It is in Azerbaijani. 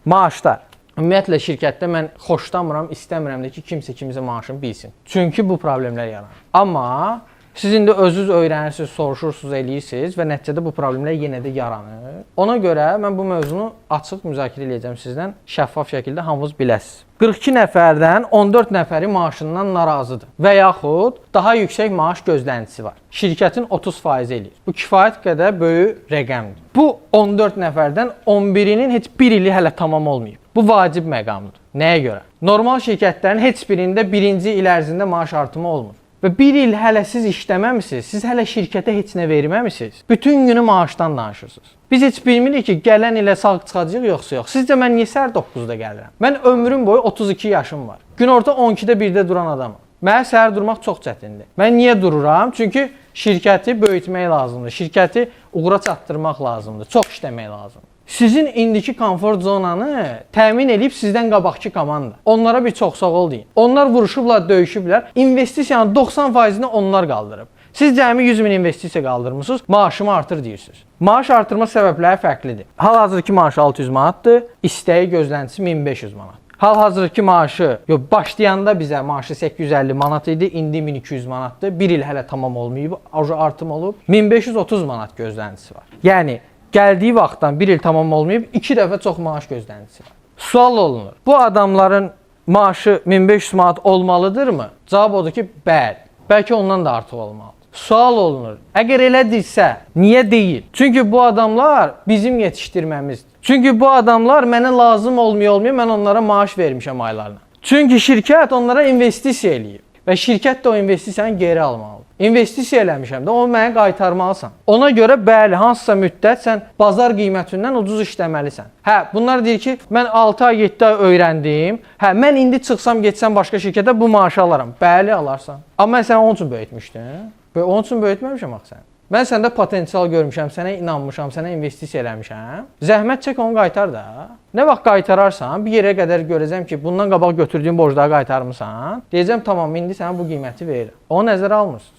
Maaşlar. Ümumiyyətlə şirkətdə mən xoşlamıram, istəmirəm də ki, kimsə kimsə maaşını bilsin. Çünki bu problemlər yaranır. Amma siz indi özünüz öyrənirsiniz, soruşursunuz, eləyirsiniz və nəticədə bu problemlər yenə də yaranır. Ona görə mən bu mövzunu açıq müzakirə edəcəm sizdən, şəffaf şəkildə hamınız biləsiniz. 42 nəfərdən 14 nəfəri maaşından narazıdır və yaxud daha yüksək maaş gözləntisi var. Şirkətin 30% eləyir. Bu kifayət qədər böyük rəqəmdir. Bu 14 nəfərdən 11-inin heç bir ili hələ tamam olmayıb. Bu vacib məqamdır. Nəyə görə? Normal şirkətlərin heç birində birinci il ərzində maaş artımı olmur. Və bir il hələ siz işləməmisiniz, siz hələ şirkətə heç nə verməmisiniz. Bütün günü maaşdan danışırsınız. Biz heç bilmirik ki, gələn ilə sağ çıxacaq yoxsa yox. Sizcə mən niyə səhər 9-da gəlirəm? Mən ömrüm boyu 32 yaşım var. Günorta 12-də 1-də duran adamım. Mənə səhər durmaq çox çətindir. Mən niyə dururam? Çünki şirkəti böyütmək lazımdır. Şirkəti uğura çatdırmaq lazımdır. Çox işləmək lazımdır. Sizin indiki komfort zonanı təmin edib sizdən qabaqki komanda. Onlara bir çox sağ ol deyin. Onlar vuruşublar, döyüşüblər. İnvestisiyanın 90%-ni onlar qaldırıb. Siz cəmi 100 min investisiya qaldırmısınız, maaşımı artır deyirsiniz. Maaş artırma səbəbləri fərqlidir. Hal-hazırki maaşı 600 manatdır, istəyi gözləntisi 1500 manat. Hal-hazırki maaşı, başlayanda bizə maaşı 850 manat idi, indi 1200 manatdır. Bir il hələ tamam olmayıb, artım olub. 1530 manat gözləntisi var. Yəni, gəldiyi vaxtdan bir il tamam olmayıb, 2 dəfə çox maaş gözləntisi var. Sual olunur, bu adamların maaşı 1500 manat olmalıdırmı? Cavab odur ki, bəli. Bəlkə ondan da artıq olmalıdır. Sual olunur, əgər elədirsə, niyə deyil? Çünki bu adamlar bizim yetişdirməmizdir. Çünki bu adamlar mənə lazım olmuyor, mən onlara maaş vermişəm aylarına. Çünki şirkət onlara investisiya eləyib və şirkət də o investisiyanı geri almalıdır. İnvestisiya eləmişəm də, onu mənə qaytarmalısan. Ona görə bəli, hansısa müddət sən bazar qiymətindən ucuz işləməlisən. Bunlar deyir ki, mən 6 ay, 7 ay öyrəndim. Mən indi çıxsam, getsəm başqa şirkətə bu maaşı alaram. Bəli, alarsan. Amma mən səni onun üçün böyütmüşdüm. Onun üçün böyütməmişəm axı sən. Mən səndə potensial görmüşəm, sənə inanmışam, sənə investisiya eləmişəm. Zəhmət çək, onu qaytar da. Nə vaxt qaytararsan, bir yerə qədər görəcəm ki, bundan qabaq götürdüyün borcları qaytarmısan. Deyəcəm, tamam, indi sənə bu qiyməti verirəm. Onu nəzərə almırsınız.